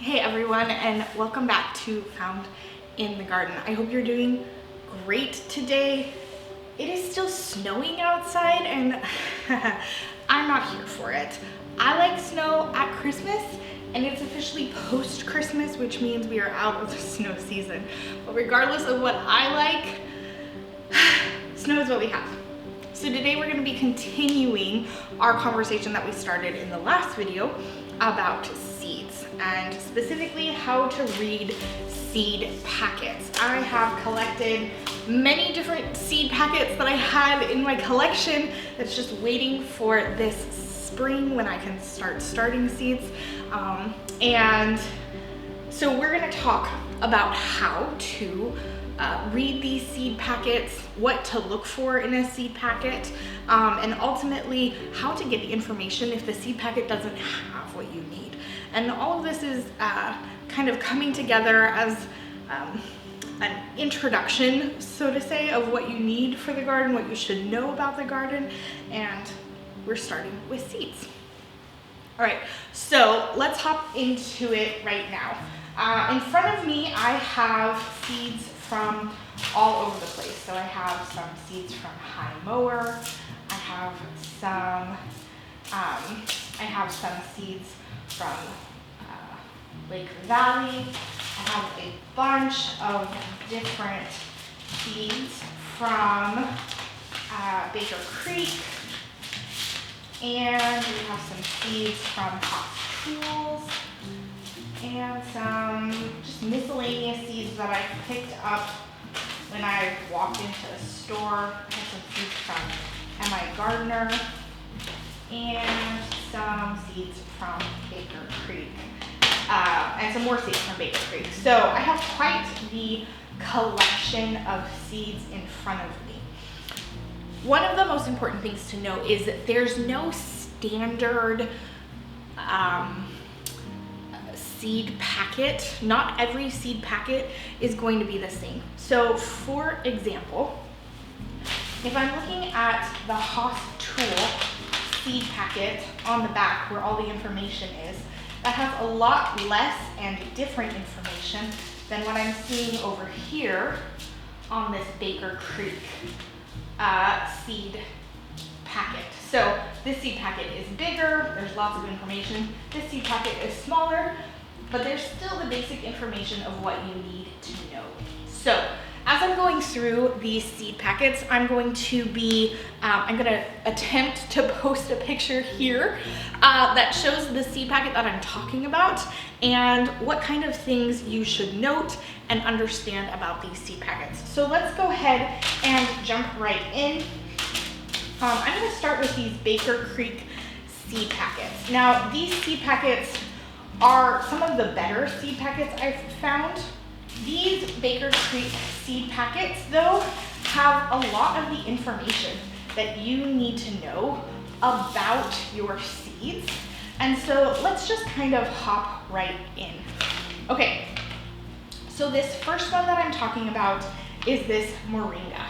Hey everyone, and welcome back to Found in the Garden. I hope you're doing great today. It is still snowing outside and I'm not here for it. I like snow at Christmas and it's officially post-Christmas, which means we are out of the snow season. But regardless of what I like, snow is what we have. So today we're going to be continuing our conversation that we started in the last video about seeds, and specifically how to read seed packets. I have collected many different seed packets that I had in my collection that's just waiting for this spring when I can start starting seeds. And so we're going to talk about how to read these seed packets, what to look for in a seed packet, and ultimately how to get the information if the seed packet doesn't have what you need. And all of this is kind of coming together as an introduction, so to say, of what you need for the garden, what you should know about the garden, and we're starting with seeds. All right, so let's hop into it right now. In front of me, I have seeds from all over the place. So I have some seeds from High Mower. I have some seeds from Lake Valley. I have a bunch of different seeds from Baker Creek. And we have some seeds from Hot Tools. And some just miscellaneous seeds that I picked up when I walked into the store. I have some seeds from M.I. Gardner and some seeds from Baker Creek, and some more seeds from Baker Creek. So I have quite the collection of seeds in front of me. One of the most important things to know is that there's no standard seed packet. Not every seed packet is going to be the same. So for example, if I'm looking at the Haas Tool seed packet on the back where all the information is, that has a lot less and different information than what I'm seeing over here on this Baker Creek seed packet. So this seed packet is bigger, there's lots of information. This seed packet is smaller, but there's still the basic information of what you need to know. So as I'm going through these seed packets, I'm going to attempt to post a picture here that shows the seed packet that I'm talking about and what kind of things you should note and understand about these seed packets. So let's go ahead and jump right in. I'm going to start with these Baker Creek seed packets. Now, these seed packets are some of the better seed packets I've found. These Baker Creek seed packets, though, have a lot of the information that you need to know about your seeds. And so let's just kind of hop right in. Okay, so this first one that I'm talking about is this Moringa.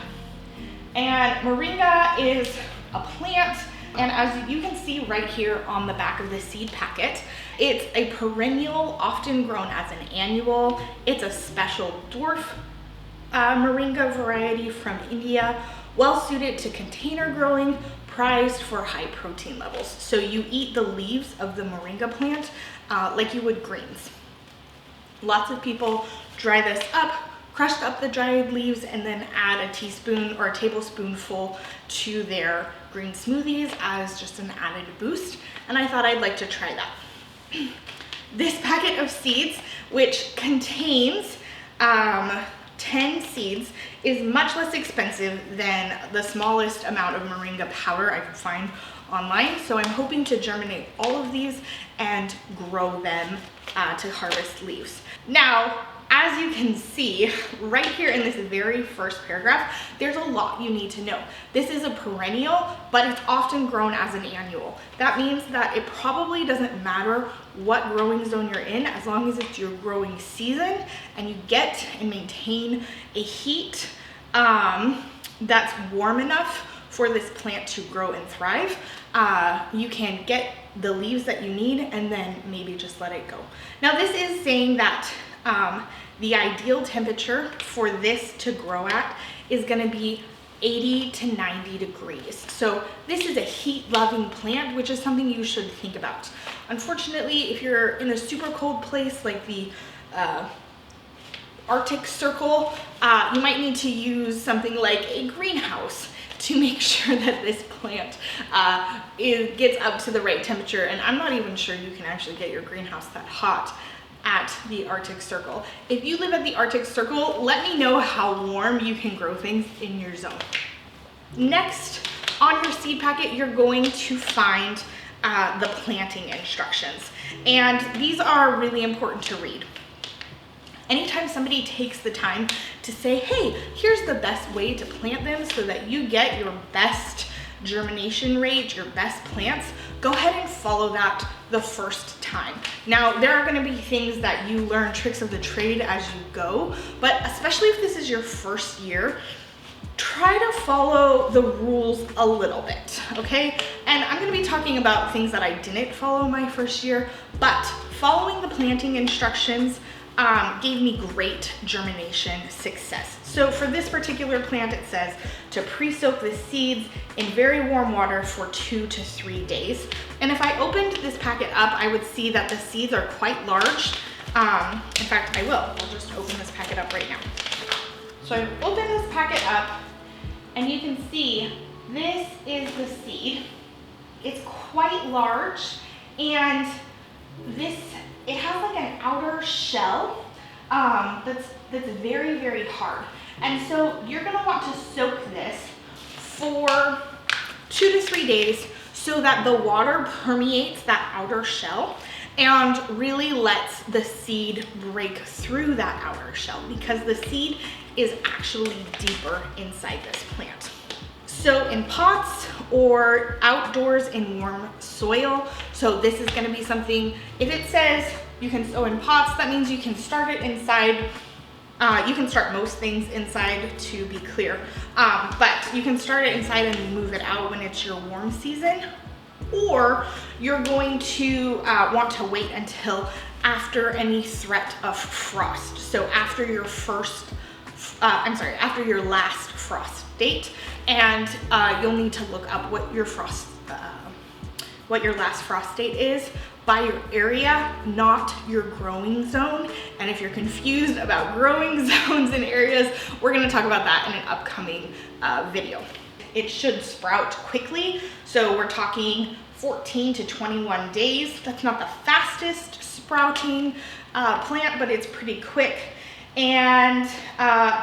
And Moringa is a plant, and as you can see right here on the back of the seed packet, it's a perennial, often grown as an annual. It's a special dwarf Moringa variety from India, well suited to container growing, prized for high protein levels. So you eat the leaves of the Moringa plant like you would greens. Lots of people dry this up, crushed up the dried leaves, and then add a teaspoon or a tablespoonful to their green smoothies as just an added boost. And I thought I'd like to try that. This packet of seeds, which contains 10 seeds, is much less expensive than the smallest amount of Moringa powder I could find online. So I'm hoping to germinate all of these and grow them to harvest leaves. Now, as you can see right here in this very first paragraph, there's a lot you need to know. This is a perennial, but it's often grown as an annual. That means that it probably doesn't matter what growing zone you're in, as long as it's your growing season and you get and maintain a heat that's warm enough for this plant to grow and thrive. You can get the leaves that you need, and then maybe just let it go. Now this is saying that the ideal temperature for this to grow at is gonna be 80 to 90 degrees. So this is a heat-loving plant, which is something you should think about. Unfortunately, if you're in a super cold place like the Arctic Circle, you might need to use something like a greenhouse to make sure that this plant gets up to the right temperature. And I'm not even sure you can actually get your greenhouse that hot at the Arctic Circle. If you live at the Arctic Circle, let me know how warm you can grow things in your zone. Next, on your seed packet, you're going to find the planting instructions. And these are really important to read. Anytime somebody takes the time to say, hey, here's the best way to plant them so that you get your best germination rate, your best plants, go ahead and follow that the first time. Now, there are gonna be things that you learn tricks of the trade as you go, but especially if this is your first year, try to follow the rules a little bit, okay? And I'm gonna be talking about things that I didn't follow my first year, but following the planting instructions gave me great germination success. So for this particular plant, it says to pre-soak the seeds in very warm water for 2 to 3 days. And if I opened this packet up, I would see that the seeds are quite large. In fact, I will. I'll just open this packet up right now. So I've opened this packet up, and you can see this is the seed. It's quite large, and it has like an outer shell that's very, very hard. And so you're gonna want to soak this for 2 to 3 days so that the water permeates that outer shell and really lets the seed break through that outer shell, because the seed is actually deeper inside this plant. So in pots or outdoors in warm soil. So this is gonna be something, if it says you can sow in pots, that means you can start it inside. You can start most things inside, to be clear, but you can start it inside and move it out when it's your warm season, or you're going to want to wait until after any threat of frost. So after your after your last frost date, and you'll need to look up what your last frost date is by your area, not your growing zone. And if you're confused about growing zones and areas, we're gonna talk about that in an upcoming video. It should sprout quickly. So we're talking 14 to 21 days. That's not the fastest sprouting plant, but it's pretty quick, and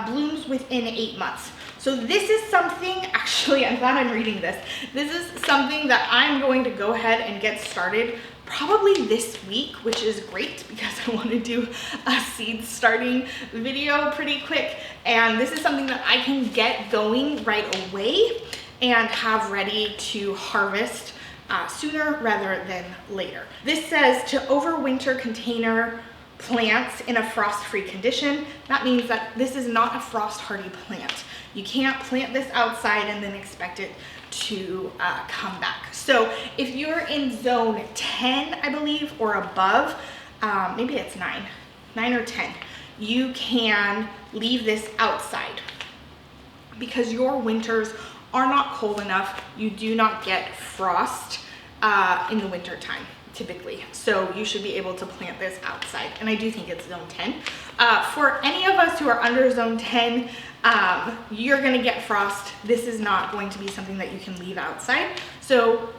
blooms within 8 months. So this is something, actually, I'm glad I'm reading this. This is something that I'm going to go ahead and get started probably this week, which is great because I want to do a seed starting video pretty quick. And this is something that I can get going right away and have ready to harvest sooner rather than later. This says to overwinter container plants in a frost-free condition. That means that this is not a frost-hardy plant. You can't plant this outside and then expect it to come back. So if you're in zone 10, I believe, or above, maybe it's 9 or 10, you can leave this outside because your winters are not cold enough. You do not get frost in the winter time typically. So you should be able to plant this outside. And I do think it's zone 10. For any of us who are under zone 10, you're gonna get frost. This is not going to be something that you can leave outside. So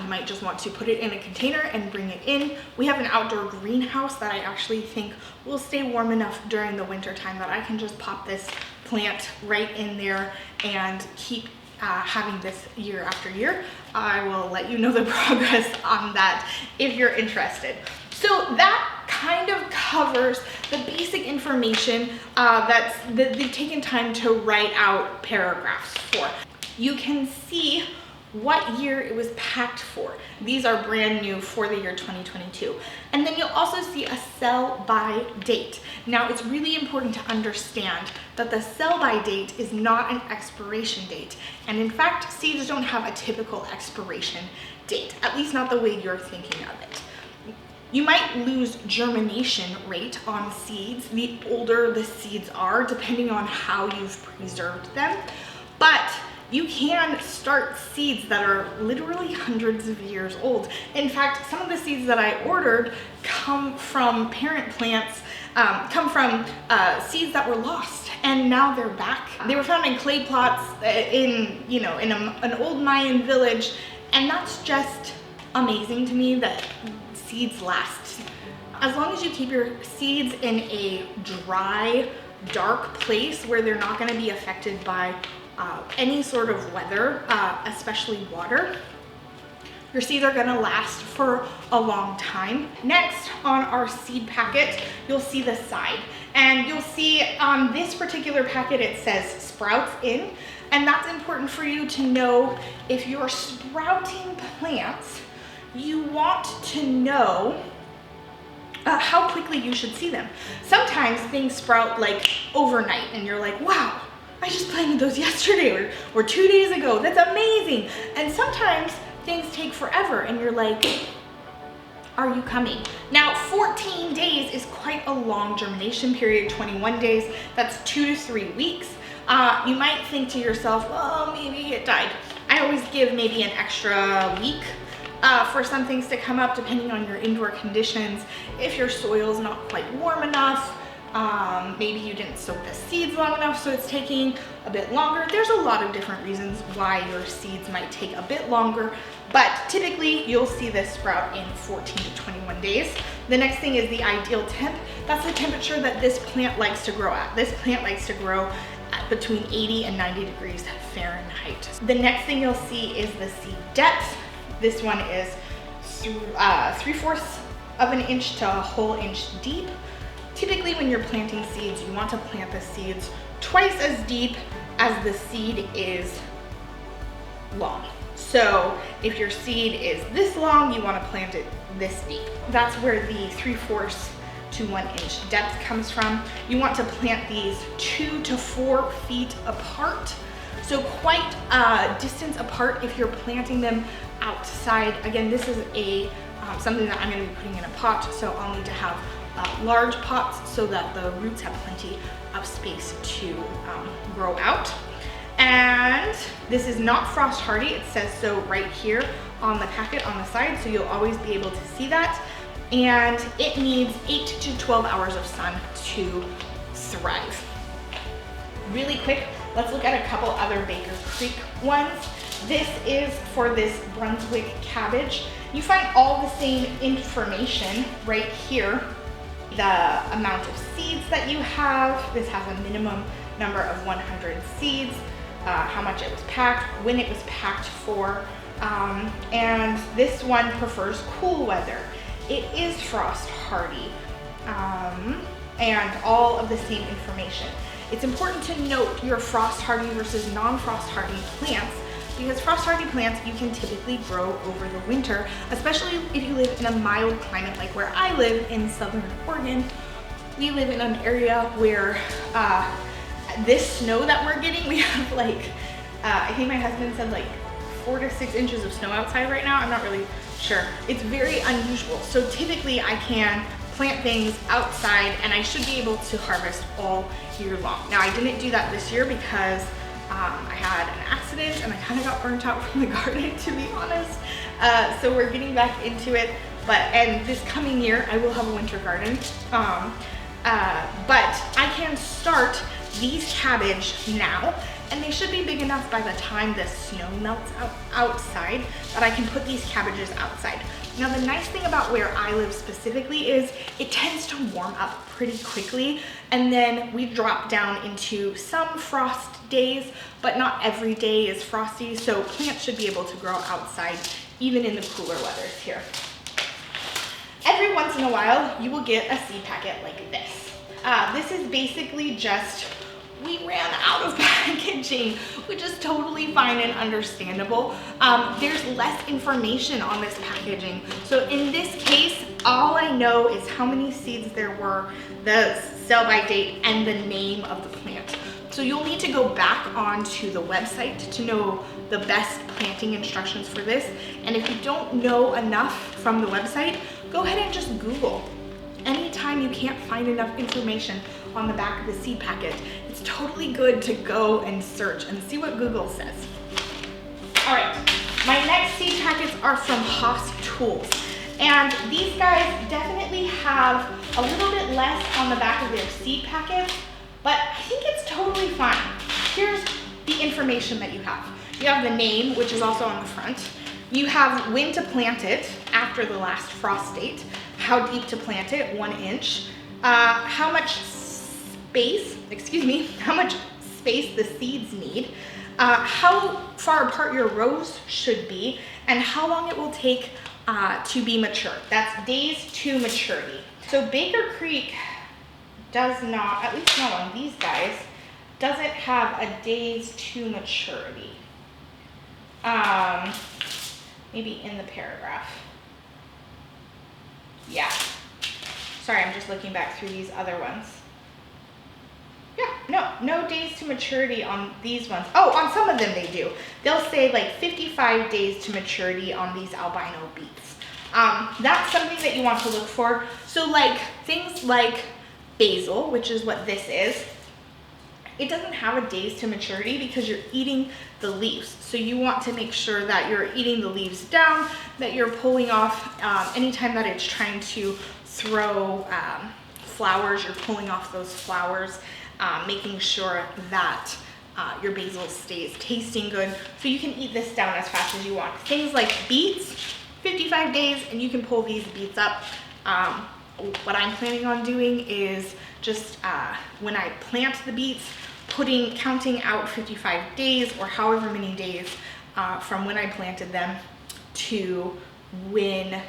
you might just want to put it in a container and bring it in. We have an outdoor greenhouse that I actually think will stay warm enough during the winter time that I can just pop this plant right in there and keep having this year after year. I will let you know the progress on that if you're interested. So that kind of covers the basic information that they've taken time to write out paragraphs for. You can see what year it was packed for. These are brand new for the year 2022. And then you'll also see a sell by date. Now it's really important to understand that the sell by date is not an expiration date. And in fact, seeds don't have a typical expiration date, at least not the way you're thinking of it. You might lose germination rate on seeds the older the seeds are, depending on how you've preserved them. But you can start seeds that are literally hundreds of years old. In fact, some of the seeds that I ordered come from parent plants, seeds that were lost, and now they're back. They were found in clay plots in an old Mayan village, and that's just amazing to me that seeds last. As long as you keep your seeds in a dry, dark place where they're not going to be affected by any sort of weather, especially water, your seeds are going to last for a long time. Next, on our seed packet, you'll see the side, and you'll see on this particular packet it says sprouts in, and that's important for you to know. If you're sprouting plants, you want to know how quickly you should see them. Sometimes things sprout like overnight and you're like, wow, I just planted those yesterday or 2 days ago. That's amazing. And sometimes things take forever and you're like, are you coming? Now, 14 days is quite a long germination period. 21 days, that's 2 to 3 weeks. You might think to yourself, well, maybe it died. I always give maybe an extra week for some things to come up, depending on your indoor conditions. If your soil's not quite warm enough, maybe you didn't soak the seeds long enough, so it's taking a bit longer. There's a lot of different reasons why your seeds might take a bit longer, but typically you'll see this sprout in 14 to 21 days. The next thing is the ideal temp. That's the temperature that this plant likes to grow at. This plant likes to grow at between 80 and 90 degrees Fahrenheit. The next thing you'll see is the seed depth. This one is 3/4 of an inch to a whole inch deep. Typically when you're planting seeds, you want to plant the seeds twice as deep as the seed is long. So if your seed is this long, you want to plant it this deep. That's where the 3/4 to 1 inch depth comes from. You want to plant these 2 to 4 feet apart. So quite a distance apart if you're planting them outside. Again, this is something that I'm going to be putting in a pot, so I'll need to have large pots so that the roots have plenty of space to grow out. And this is not frost hardy. It says so right here on the packet on the side, so you'll always be able to see that. And it needs 8 to 12 hours of sun to thrive. Really quick, let's look at a couple other Baker Creek ones. This is for this Brunswick cabbage. You find all the same information right here. The amount of seeds that you have. This has a minimum number of 100 seeds, how much it was packed, when it was packed for, and this one prefers cool weather. It is frost hardy, and all of the same information. It's important to note your frost hardy versus non-frost hardy plants, because frost hardy plants you can typically grow over the winter, especially if you live in a mild climate like where I live in Southern Oregon. We live in an area where this snow that we're getting, we have like, I think my husband said like 4 to 6 inches of snow outside right now. I'm not really sure. It's very unusual. So typically I can plant things outside and I should be able to harvest all year long. Now I didn't do that this year because I had an accident and I kind of got burnt out from the garden, to be honest. So we're getting back into it, and this coming year I will have a winter garden. But I can start these cabbage now, and they should be big enough by the time the snow melts outside that I can put these cabbages outside. Now the nice thing about where I live specifically is it tends to warm up pretty quickly, and then we drop down into some frost days, but not every day is frosty, so plants should be able to grow outside even in the cooler weathers here. Every once in a while you will get a seed packet like this. This is basically just, we ran out of packaging, which is totally fine and understandable. There's less information on this packaging. So in this case, all I know is how many seeds there were, the sell-by date, and the name of the plant. So you'll need to go back onto the website to know the best planting instructions for this. And if you don't know enough from the website, go ahead and just Google. Anytime you can't find enough information on the back of the seed packet, it's totally good to go and search and see what Google says. All right, my next seed packets are from Haas Tools. And these guys definitely have a little bit less on the back of their seed packets, but I think it's totally fine. Here's the information that you have. You have the name, which is also on the front. You have when to plant it after the last frost date, how deep to plant it, 1 inch, how much space the seeds need, how far apart your rows should be, and how long it will take to be mature. That's days to maturity. So Baker Creek does not, at least not on these guys, doesn't have a days to maturity. Maybe in the paragraph. Yeah. Sorry, I'm just looking back through these other ones. Yeah, no days to maturity on these ones. Oh, on some of them they do. They'll say like 55 days to maturity on these albino beets. That's something that you want to look for. So like things like basil, which is what this is, it doesn't have a days to maturity because you're eating the leaves. So you want to make sure that you're eating the leaves down, that you're pulling off, anytime that it's trying to throw flowers, you're pulling off those flowers, making sure that your basil stays tasting good so you can eat this down as fast as you want. Things like beets, 55 days and you can pull these beets up. What I'm planning on doing is just when I plant the beets, counting out 55 days or however many days from when I planted them to when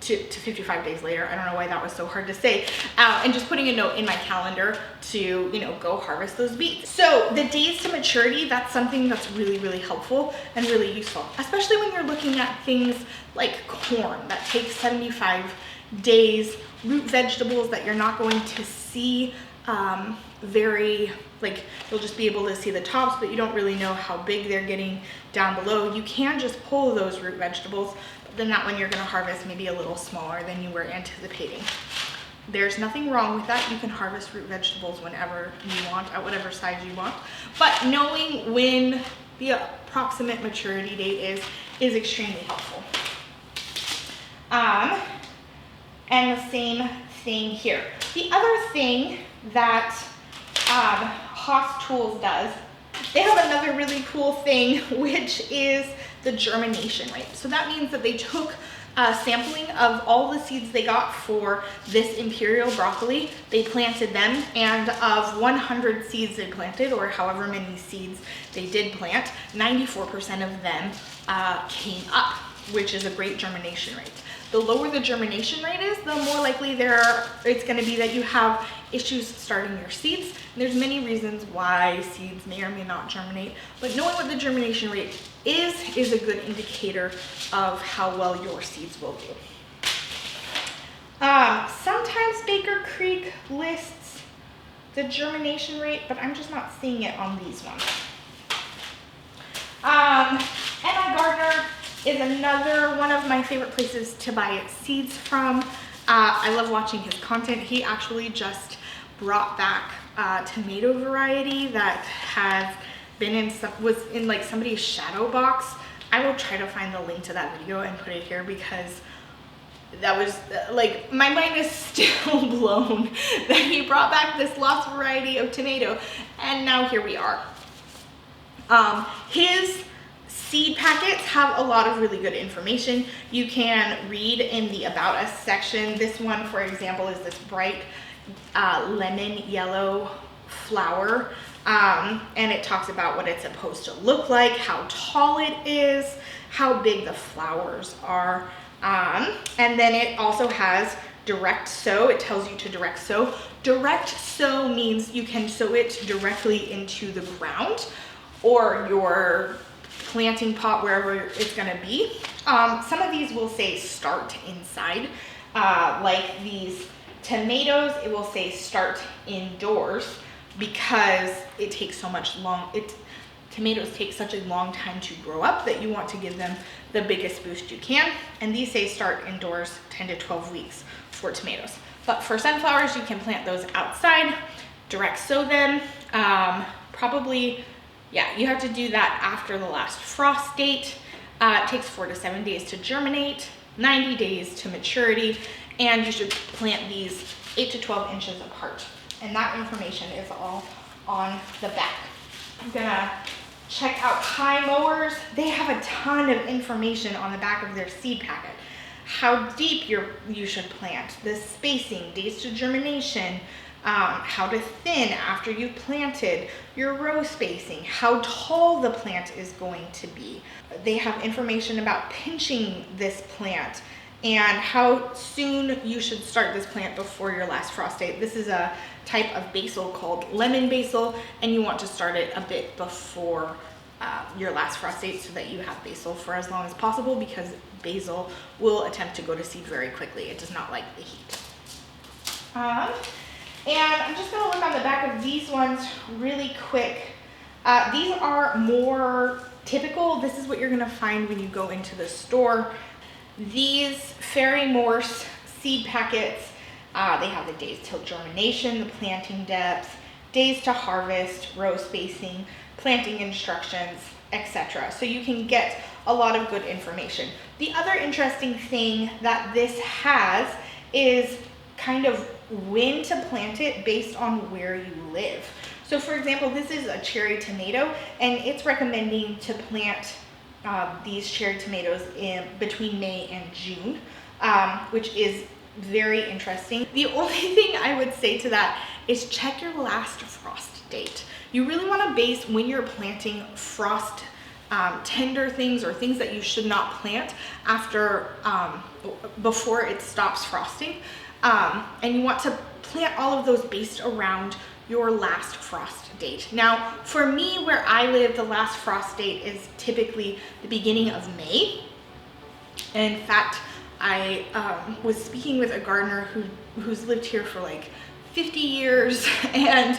to 55 days later. I don't know why that was so hard to say. And just putting a note in my calendar to, go harvest those beets. So the days to maturity, that's something that's really, really helpful and really useful, especially when you're looking at things like corn that takes 75 days, root vegetables that you're not going to see you'll just be able to see the tops, but you don't really know how big they're getting down below. You can just pull those root vegetables, but then that one you're going to harvest maybe a little smaller than you were anticipating. There's nothing wrong with that. You can harvest root vegetables whenever you want, at whatever size you want, but knowing when the approximate maturity date is extremely helpful. And the same thing here. The other thing that Haas Tools does, they have another really cool thing, which is the germination rate. So that means that they took a sampling of all the seeds they got for this imperial broccoli, they planted them, and of 100 seeds they planted, or however many seeds they did plant, 94% of them came up, which is a great germination rate. The lower the germination rate is, the more likely it's going to be that you have issues starting your seeds. And there's many reasons why seeds may or may not germinate, but knowing what the germination rate is a good indicator of how well your seeds will do. Sometimes Baker Creek lists the germination rate, but I'm just not seeing it on these ones. Gardner is another one of my favorite places to buy seeds from. I love watching his content. He actually just brought back a tomato variety that was in like somebody's shadow box. I will try to find the link to that video and put it here because that was like, my mind is still blown that he brought back this lost variety of tomato, and now here we are. His seed packets have a lot of really good information. You can read in the About Us section. This one, for example, is this bright lemon yellow flower, and it talks about what it's supposed to look like, how tall it is, how big the flowers are, and then it also has direct sow. It tells you to direct sow. Direct sow means you can sow it directly into the ground or your planting pot, wherever it's going to be. Some of these will say start inside, like these tomatoes, it will say start indoors, because it takes so much tomatoes take such a long time to grow up that you want to give them the biggest boost you can. And these say start indoors 10 to 12 weeks for tomatoes. But for sunflowers, you can plant those outside, direct sow them. Probably, yeah, you have to do that after the last frost date. It takes 4 to 7 days to germinate, 90 days to maturity, and you should plant these 8 to 12 inches apart. And that information is all on the back. I'm gonna check out high mowers. They have a ton of information on the back of their seed packet. How deep you should plant, the spacing, days to germination, how to thin after you've planted, your row spacing, how tall the plant is going to be. They have information about pinching this plant and how soon you should start this plant before your last frost date. This is a type of basil called lemon basil, and you want to start it a bit before your last frost date so that you have basil for as long as possible, because basil will attempt to go to seed very quickly. It does not like the heat. And I'm just gonna look on the back of these ones really quick. These are more typical. This is what you're gonna find when you go into the store. These Fairy Morse seed packets, they have the days till germination, the planting depth, days to harvest, row spacing, planting instructions, etc. So you can get a lot of good information. The other interesting thing that this has is kind of when to plant it based on where you live. So for example, this is a cherry tomato, and it's recommending to plant these cherry tomatoes in between May and June, which is very interesting. The only thing I would say to that is check your last frost date. You really want to base when you're planting frost tender things or things that you should not plant after before it stops frosting, and you want to plant all of those based around your last frost date. Now, for me, where I live, the last frost date is typically the beginning of May. In fact, I was speaking with a gardener who's lived here for like 50 years, and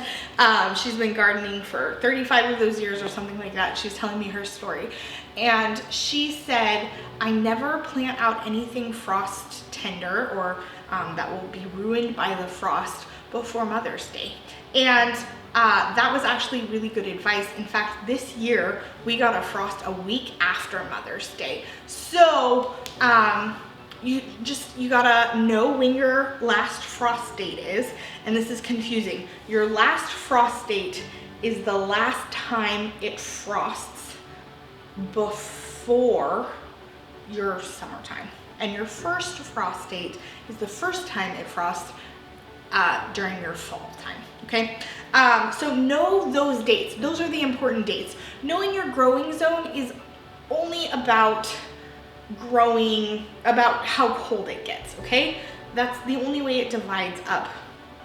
she's been gardening for 35 of those years or something like that. She's telling me her story, and she said, I never plant out anything frost tender or that will be ruined by the frost before Mother's Day. And that was actually really good advice. In fact, this year we got a frost a week after Mother's Day. So you gotta know when your last frost date is, and this is confusing. Your last frost date is the last time it frosts before your summertime, and your first frost date is the first time it frosts during your fall time. Okay, so know those dates. Those are the important dates. Knowing your growing zone is only about how cold it gets. Okay, that's the only way it divides up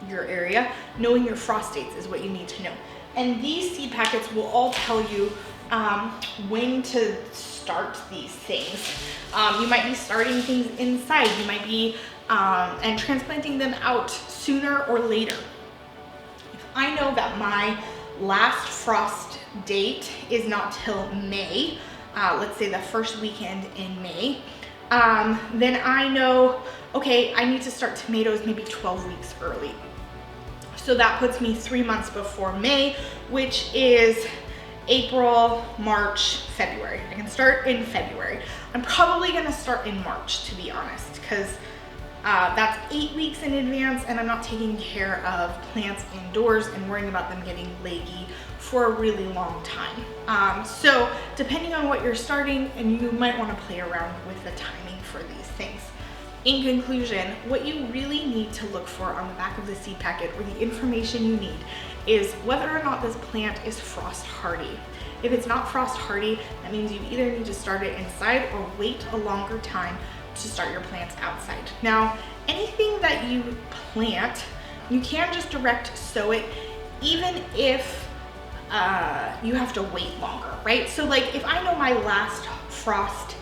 your area. Knowing your frost dates is what you need to know, and these seed packets will all tell you when to start these things. You might be starting things inside. You might be and transplanting them out sooner or later. If I know that my last frost date is not till May, let's say the first weekend in May, then I know, okay, I need to start tomatoes maybe 12 weeks early. So that puts me 3 months before May, which is April, March, February. I can start in February. I'm probably gonna start in March, to be honest, because that's 8 weeks in advance, and I'm not taking care of plants indoors and worrying about them getting leggy for a really long time. So depending on what you're starting, and you might want to play around with the timing for these things. In conclusion, what you really need to look for on the back of the seed packet, or the information you need, is whether or not this plant is frost hardy. If it's not frost hardy, that means you either need to start it inside or wait a longer time to start your plants outside. Now, anything that you plant, you can just direct sow it, even if you have to wait longer, right? So like if I know my last frost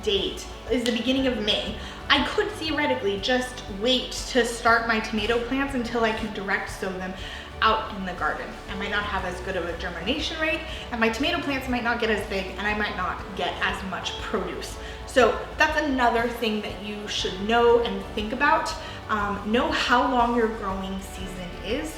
date is the beginning of May, I could theoretically just wait to start my tomato plants until I can direct sow them out in the garden. I might not have as good of a germination rate, and my tomato plants might not get as big, and I might not get as much produce. So that's another thing that you should know and think about. Know how long your growing season is.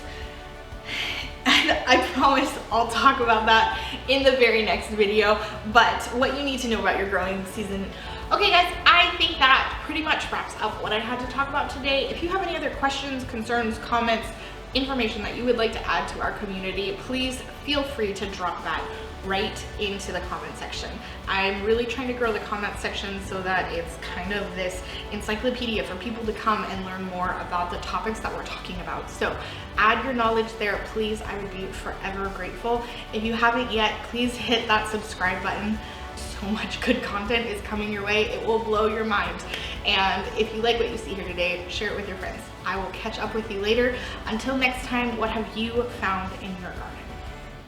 And I promise I'll talk about that in the very next video, but what you need to know about your growing season. Okay guys, I think that pretty much wraps up what I had to talk about today. If you have any other questions, concerns, comments, information that you would like to add to our community, please feel free to drop that right into the comment section. I'm really trying to grow the comment section so that it's kind of this encyclopedia for people to come and learn more about the topics that we're talking about. So add your knowledge there, please. I would be forever grateful. If you haven't yet, please hit that subscribe button. So much good content is coming your way. It will blow your mind. And if you like what you see here today, share it with your friends. I will catch up with you later. Until next time, what have you found in your garden?